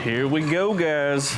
Here we go, guys.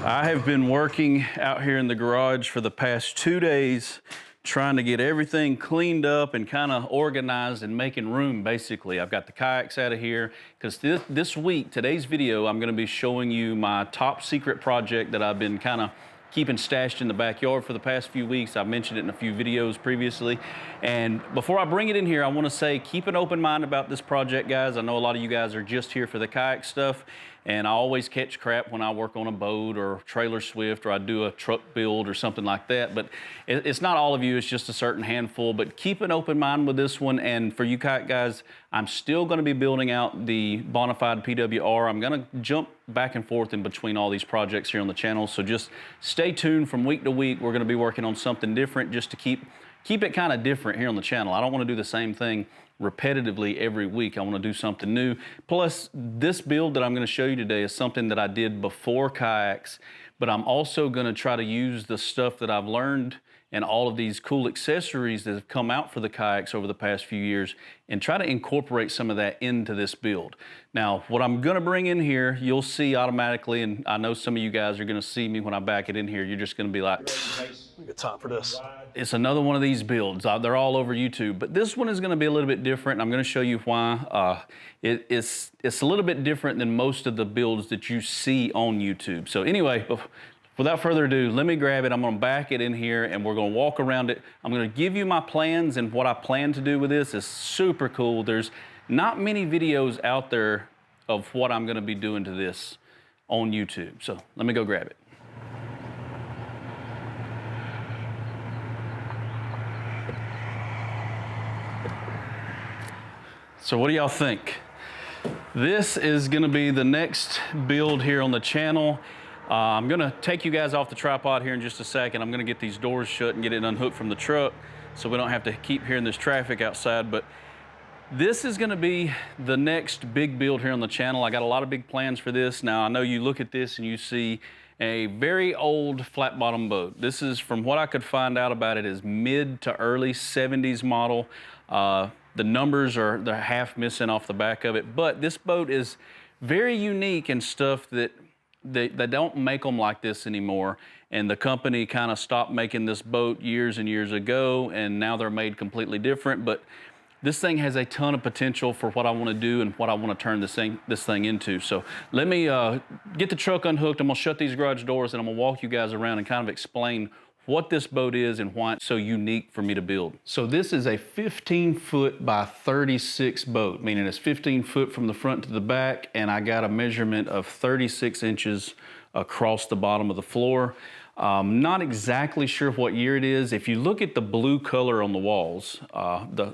I have been working out here in the garage for the past 2 days, trying to get everything cleaned up and kind of organized and making room, basically. I've got the kayaks out of here, because this week, today's video, I'm gonna be showing you my top secret project that I've been kind of keeping stashed in the backyard for the past few weeks. I've mentioned it in a few videos previously. And before I bring it in here, I wanna say, keep an open mind about this project, guys. I know a lot of you guys are just here for the kayak stuff, and I always catch crap when I work on a boat or trailer swift, or I do a truck build or something like that. But it's not all of you, it's just a certain handful. But keep an open mind with this one. And for you kayak guys, I'm still gonna be building out the Bonafide PWR. I'm gonna jump back and forth in between all these projects here on the channel. So just stay tuned from week to week. We're gonna be working on something different just to keep it kind of different here on the channel. I don't wanna do the same thing repetitively every week. I want to do something new. Plus, this build that I'm going to show you today is something that I did before kayaks, but I'm also going to try to use the stuff that I've learned and all of these cool accessories that have come out for the kayaks over the past few years and try to incorporate some of that into this build. Now, what I'm going to bring in here, you'll see automatically, and I know some of you guys are going to see me when I back it in here, you're just going to be like, we got time for this. It's another one of these builds. They're all over YouTube, but this one is going to be a little bit different. I'm going to show you why. It's a little bit different than most of the builds that you see on YouTube. So anyway, without further ado, let me grab it. I'm going to back it in here and we're going to walk around it. I'm going to give you my plans and what I plan to do with this. Is super cool. There's not many videos out there of what I'm going to be doing to this on YouTube. So let me go grab it. So what do y'all think? This is gonna be the next build here on the channel. I'm gonna take you guys off the tripod here in just a second. I'm gonna get these doors shut and get it unhooked from the truck so we don't have to keep hearing this traffic outside. But this is gonna be the next big build here on the channel. I got a lot of big plans for this. Now, I know you look at this and you see a very old flat bottom boat. This is, from what I could find out about it, is mid to early 70s model. The numbers they're half missing off the back of it, but this boat is very unique and stuff that they don't make them like this anymore. And the company kind of stopped making this boat years and years ago, and now they're made completely different. But this thing has a ton of potential for what I want to do and what I want to turn this thing into. So let me get the truck unhooked. I'm gonna shut these garage doors and I'm gonna walk you guys around and kind of explain what this boat is and why it's so unique for me to build. So this is a 15-foot by 36 boat, meaning it's 15 foot from the front to the back, and I got a measurement of 36 inches across the bottom of the floor. Not exactly sure what year it is. If you look at the blue color on the walls,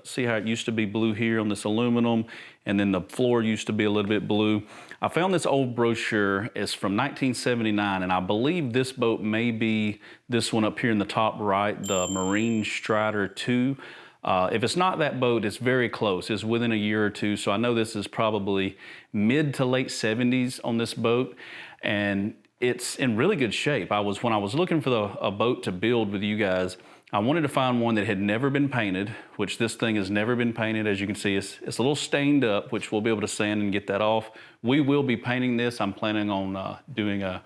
see how it used to be blue here on this aluminum, and then the floor used to be a little bit blue. I found this old brochure. It's from 1979, and I believe this boat may be this one up here in the top right, the Marine Strider 2. If it's not that boat, it's very close. It's within a year or two, so I know this is probably mid to late 70s on this boat, and it's in really good shape. When I was looking for a boat to build with you guys, I wanted to find one that had never been painted, which this thing has never been painted. As you can see, it's a little stained up, which we'll be able to sand and get that off. We will be painting this. I'm planning on doing a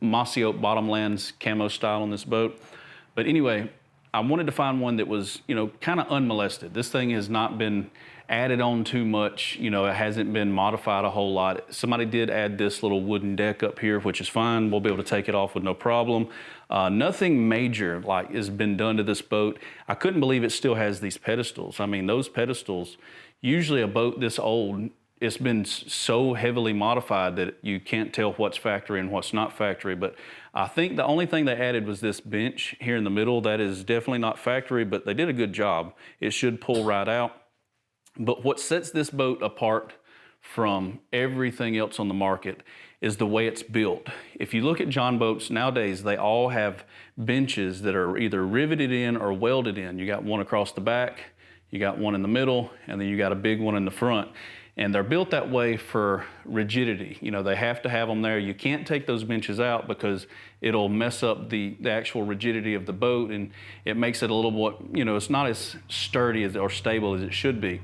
mossy oak bottomlands camo style on this boat. But anyway, I wanted to find one that was, kind of unmolested. This thing has not been added on too much. It hasn't been modified a whole lot. Somebody did add this little wooden deck up here, which is fine. We'll be able to take it off with no problem. Nothing major has been done to this boat. I couldn't believe it still has these pedestals. I mean, those pedestals, usually a boat this old, it's been so heavily modified that you can't tell what's factory and what's not factory. But I think the only thing they added was this bench here in the middle. That is definitely not factory, but they did a good job. It should pull right out. But what sets this boat apart from everything else on the market is the way it's built. If you look at John boats nowadays, they all have benches that are either riveted in or welded in. You got one across the back, you got one in the middle, and then you got a big one in the front. And they're built that way for rigidity. They have to have them there. You can't take those benches out because it'll mess up the actual rigidity of the boat, and it makes it a little more, it's not as sturdy or stable as it should be.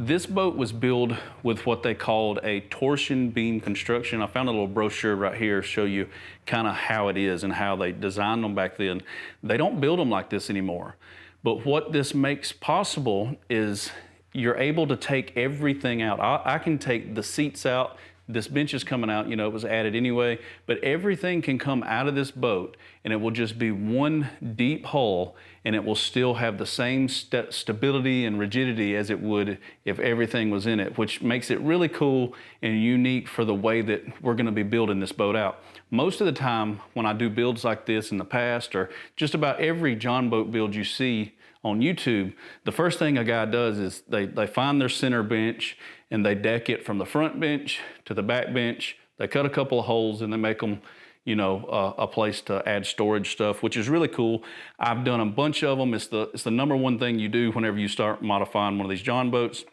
This boat was built with what they called a torsion beam construction. I found a little brochure right here to show you kind of how it is and how they designed them back then. They don't build them like this anymore. But what this makes possible is you're able to take everything out. I can take the seats out. This bench is coming out, you know, it was added anyway, but everything can come out of this boat and it will just be one deep hull and it will still have the same stability and rigidity as it would if everything was in it, which makes it really cool and unique for the way that we're gonna be building this boat out. Most of the time when I do builds like this in the past, or just about every John boat build you see on YouTube, the first thing a guy does is they find their center bench and they deck it from the front bench to the back bench. They cut a couple of holes and they make them, you know, a place to add storage stuff, which is really cool. I've done a bunch of them. It's the number one thing you do whenever you start modifying one of these John boats.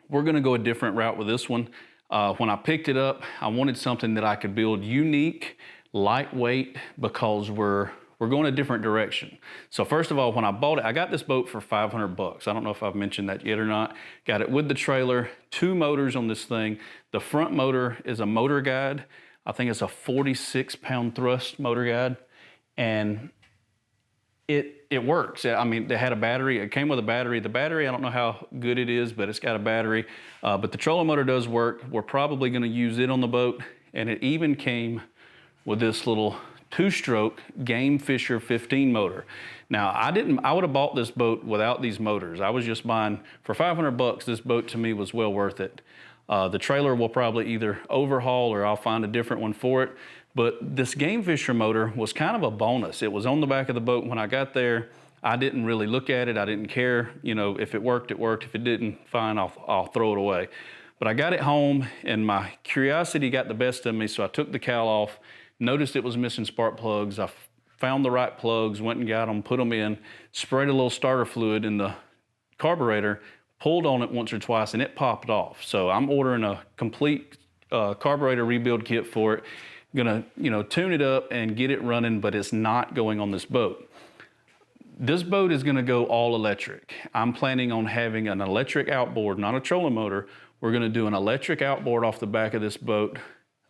We're gonna go a different route with this one. When I picked it up, I wanted something that I could build unique, lightweight, because we're going a different direction. So first of all, when I bought it, I got this boat for 500 bucks. I don't know if I've mentioned that yet or not. Got it with the trailer, 2 motors on this thing. The front motor is a motor guide. I think it's a 46-pound thrust motor guide. And it works. I mean, they had a battery. It came with a battery. The battery, I don't know how good it is, but it's got a battery. But the trolling motor does work. We're probably gonna use it on the boat. And it even came with this little 2-stroke Game Fischer 15 motor. Now, I would have bought this boat without these motors. I was just buying, for 500 bucks, this boat to me was well worth it. The trailer will probably either overhaul or I'll find a different one for it. But this Game Fischer motor was kind of a bonus. It was on the back of the boat when I got there. I didn't really look at it. I didn't care. You know, if it worked, it worked. If it didn't, fine, I'll throw it away. But I got it home and my curiosity got the best of me, so I took the cowl off, noticed it was missing spark plugs. I found the right plugs, went and got them, put them in, sprayed a little starter fluid in the carburetor, pulled on it once or twice, and it popped off. So I'm ordering a complete carburetor rebuild kit for it. Gonna, you know, tune it up and get it running, but it's not going on this boat. This boat is gonna go all electric. I'm planning on having an electric outboard, not a trolling motor. We're gonna do an electric outboard off the back of this boat,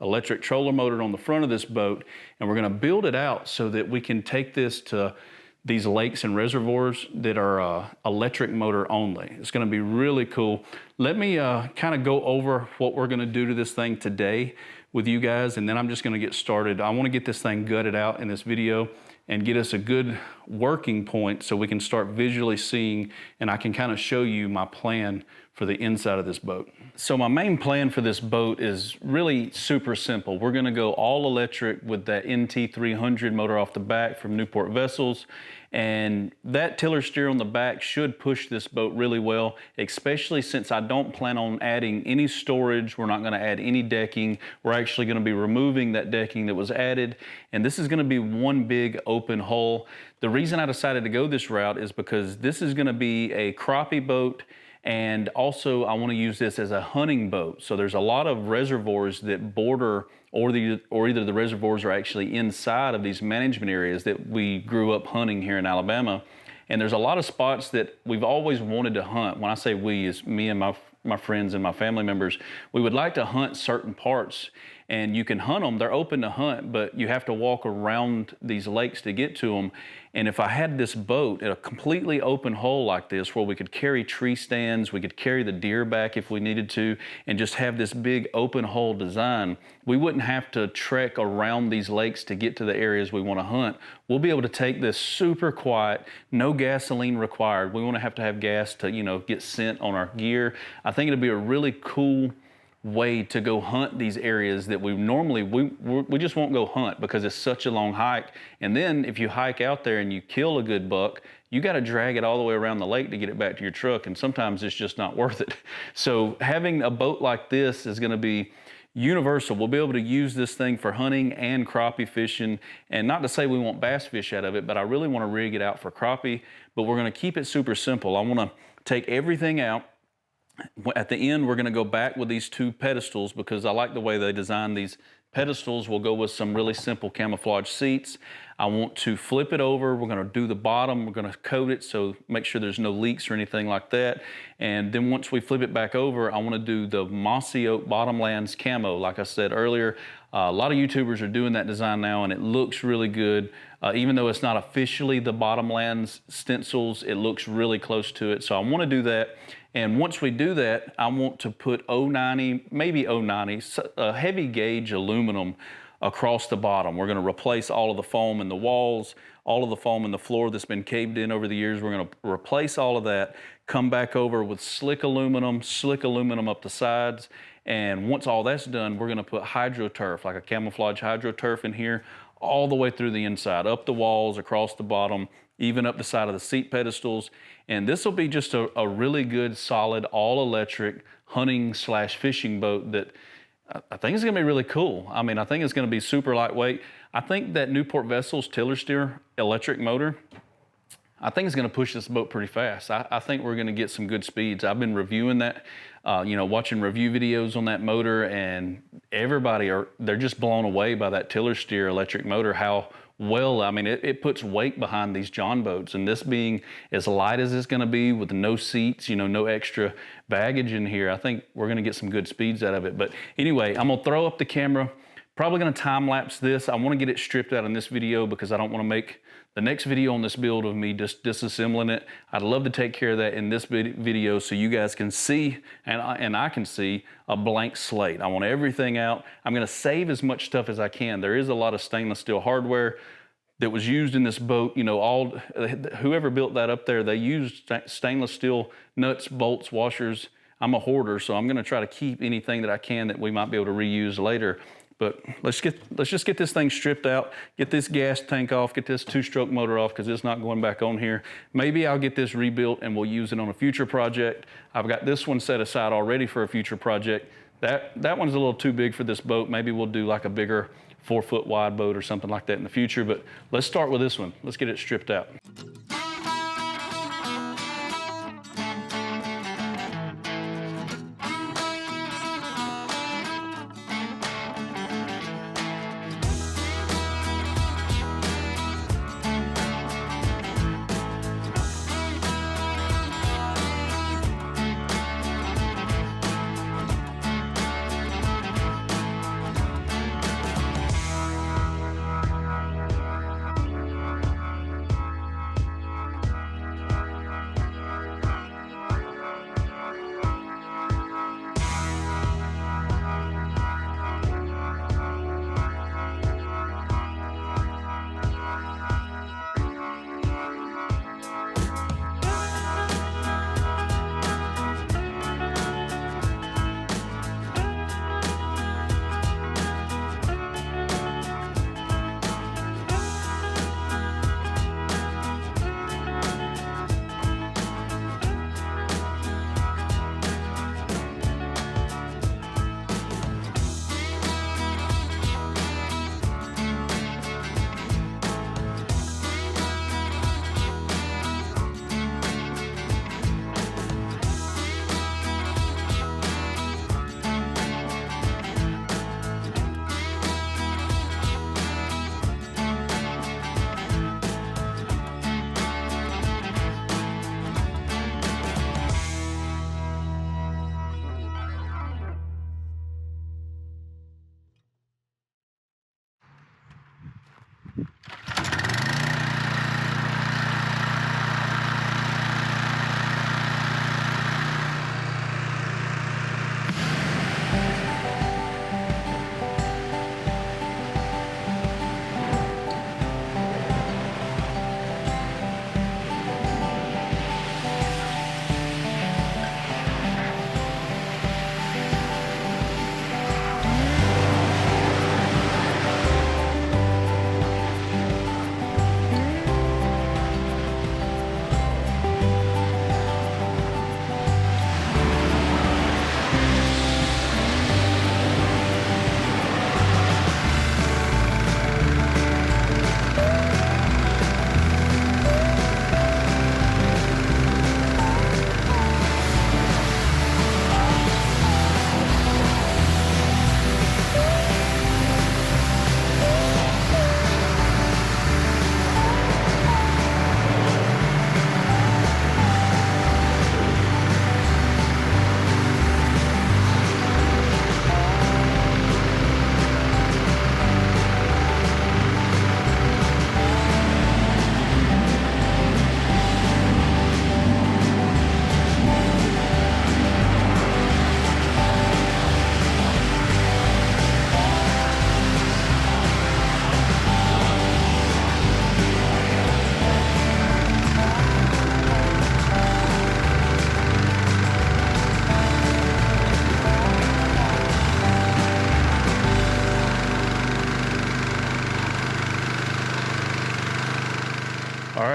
electric trolling motor on the front of this boat, and we're gonna build it out so that we can take this to these lakes and reservoirs that are electric motor only. It's gonna be really cool. Let me kind of go over what we're gonna do to this thing today with you guys, and then I'm just gonna get started. I wanna get this thing gutted out in this video and get us a good working point so we can start visually seeing, and I can kind of show you my plan for the inside of this boat. So my main plan for this boat is really super simple. We're gonna go all electric with that NT300 motor off the back from Newport Vessels, and that tiller steer on the back should push this boat really well, especially since I don't plan on adding any storage. We're not gonna add any decking. We're actually gonna be removing that decking that was added, and this is gonna be one big open hull. The reason I decided to go this route is because this is gonna be a crappie boat, and also I want to use this as a hunting boat. So there's a lot of reservoirs that border, or either the reservoirs are actually inside of these management areas that we grew up hunting here in Alabama. And there's a lot of spots that we've always wanted to hunt. When I say we, it's me and my friends and my family members. We would like to hunt certain parts, and you can hunt them. They're open to hunt, but you have to walk around these lakes to get to them. And if I had this boat in a completely open hull like this, where we could carry tree stands, we could carry the deer back if we needed to, and just have this big open hull design, we wouldn't have to trek around these lakes to get to the areas we want to hunt. We'll be able to take this super quiet, no gasoline required. We won't have to have gas to, you know, get sent on our gear. I think it'll be a really cool way to go hunt these areas that we normally, we just won't go hunt because it's such a long hike. And then if you hike out there and you kill a good buck, you got to drag it all the way around the lake to get it back to your truck, and sometimes it's just not worth it. So having a boat like this is going to be universal. We'll be able to use this thing for hunting and crappie fishing, and not to say we want bass fish out of it, but I really want to rig it out for crappie. But we're going to keep it super simple. I want to take everything out. At the end, we're going to go back with these 2 pedestals because I like the way they design these pedestals will go with some really simple camouflage seats. I want to flip it over. We're gonna do the bottom. We're gonna coat it, so make sure there's no leaks or anything like that. And then once we flip it back over, I wanna do the mossy oak bottomlands camo. Like I said earlier, a lot of YouTubers are doing that design now, and it looks really good. Even though it's not officially the bottomlands stencils, it looks really close to it. So I wanna do that. And once we do that, I want to put 090, maybe 090, a heavy gauge aluminum across the bottom. We're gonna replace all of the foam in the walls, all of the foam in the floor that's been caved in over the years. We're gonna replace all of that, come back over with slick aluminum up the sides. And once all that's done, we're gonna put hydroturf, like a camouflage hydroturf in here, all the way through the inside, up the walls, across the bottom, even up the side of the seat pedestals. And this will be just a really good, solid, all-electric hunting/fishing boat that I think is gonna be really cool. I mean, I think it's gonna be super lightweight. I think that Newport Vessels tiller steer electric motor, I think it's gonna push this boat pretty fast. I think we're gonna get some good speeds. I've been reviewing that, you know, watching review videos on that motor, and they're just blown away by that tiller steer electric motor, how well, I mean, it puts weight behind these John boats, and this being as light as it's gonna be with no seats, you know, no extra baggage in here, I think we're gonna get some good speeds out of it. But anyway, I'm gonna throw up the camera, probably gonna time lapse this. I wanna get it stripped out in this video because I don't wanna make the next video on this build of me just disassembling it. I'd love to take care of that in this video so you guys can see, and I can see, a blank slate. I want everything out. I'm gonna save as much stuff as I can. There is a lot of stainless steel hardware that was used in this boat. You know, whoever built that up there, they used stainless steel nuts, bolts, washers. I'm a hoarder, so I'm gonna try to keep anything that I can that we might be able to reuse later. But let's just get this thing stripped out, get this gas tank off, get this two-stroke motor off because it's not going back on here. Maybe I'll get this rebuilt and we'll use it on a future project. I've got this one set aside already for a future project. That one's a little too big for this boat. Maybe we'll do like a bigger 4-foot wide boat or something like that in the future. But let's start with this one. Let's get it stripped out.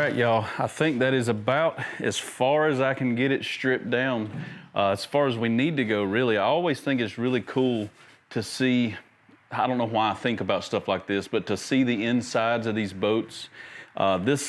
right, y'all, I think that is about as far as I can get it stripped down, as far as we need to go, really. I always think it's really cool to see, I don't know why I think about stuff like this, but to see the insides of these boats. This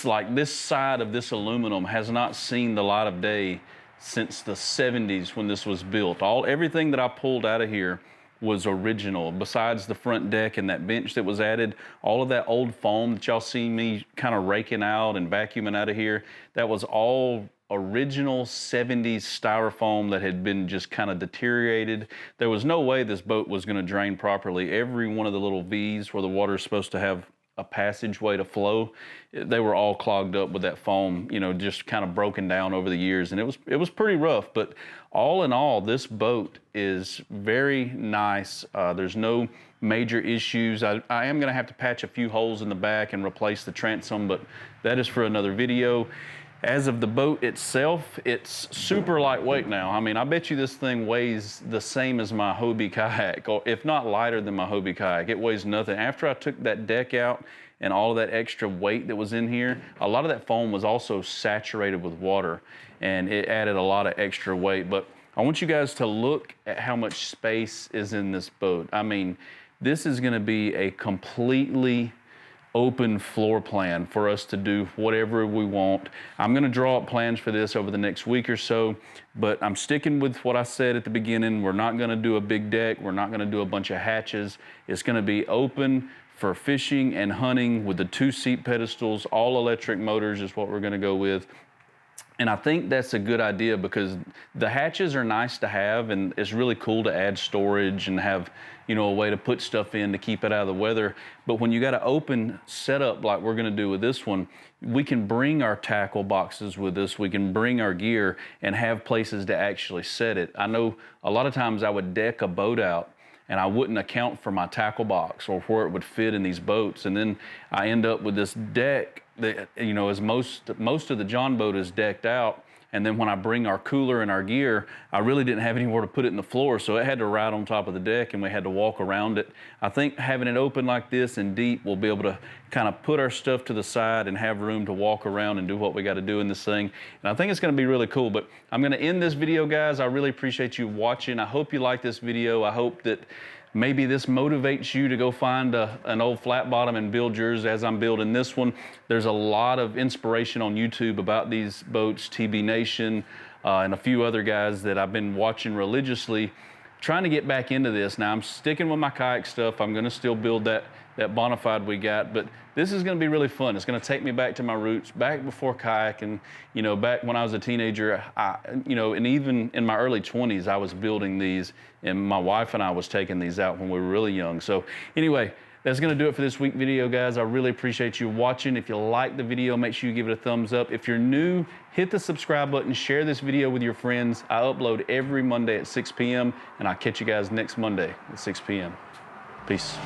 side of this aluminum has not seen the light of day since the 70s when this was built. Everything that I pulled out of here was original. Besides the front deck and that bench that was added, all of that old foam that y'all see me kind of raking out and vacuuming out of here, that was all original 70s styrofoam that had been just kind of deteriorated. There was no way this boat was gonna drain properly. Every one of the little V's where the water is supposed to have a passageway to flow, they were all clogged up with that foam, you know, just kind of broken down over the years, and it was pretty rough. But all in all, this boat is very nice. There's no major issues. I am gonna have to patch a few holes in the back and replace the transom, but that is for another video. As of the boat itself, it's super lightweight now. I mean, I bet you this thing weighs the same as my Hobie kayak, or if not lighter than my Hobie kayak. It weighs nothing. After I took that deck out and all of that extra weight that was in here, a lot of that foam was also saturated with water, and it added a lot of extra weight. But I want you guys to look at how much space is in this boat. I mean, this is gonna be a completely open floor plan for us to do whatever we want. I'm gonna draw up plans for this over the next week or so, but I'm sticking with what I said at the beginning. We're not gonna do a big deck. We're not gonna do a bunch of hatches. It's gonna be open for fishing and hunting with the 2 seat pedestals. All electric motors is what we're gonna go with. And I think that's a good idea because the hatches are nice to have, and it's really cool to add storage and have, you know, a way to put stuff in to keep it out of the weather. But when you got an open setup like we're gonna do with this one, we can bring our tackle boxes with us, we can bring our gear and have places to actually set it. I know a lot of times I would deck a boat out and I wouldn't account for my tackle box or where it would fit in these boats. And then I end up with this deck that, you know, as most of the John boat is decked out. And then when I bring our cooler and our gear, I really didn't have anywhere to put it in the floor, so it had to ride on top of the deck and we had to walk around it. I think having it open like this and deep, we'll be able to kind of put our stuff to the side and have room to walk around and do what we got to do in this thing. And I think it's going to be really cool. But I'm going to end this video, guys. I really appreciate you watching. I hope you like this video. I hope that maybe this motivates you to go find an old flat bottom and build yours as I'm building this one. There's a lot of inspiration on YouTube about these boats, TB Nation, and a few other guys that I've been watching religiously, trying to get back into this. Now I'm sticking with my kayak stuff. I'm gonna still build that Bonafide we got, but this is gonna be really fun. It's gonna take me back to my roots, back before kayaking, you know, back when I was a teenager, you know, and even in my early 20s, I was building these, and my wife and I was taking these out when we were really young. So anyway, that's gonna do it for this week video, guys. I really appreciate you watching. If you like the video, make sure you give it a thumbs up. If you're new, hit the subscribe button, share this video with your friends. I upload every Monday at 6 p.m. and I'll catch you guys next Monday at 6 p.m. Peace.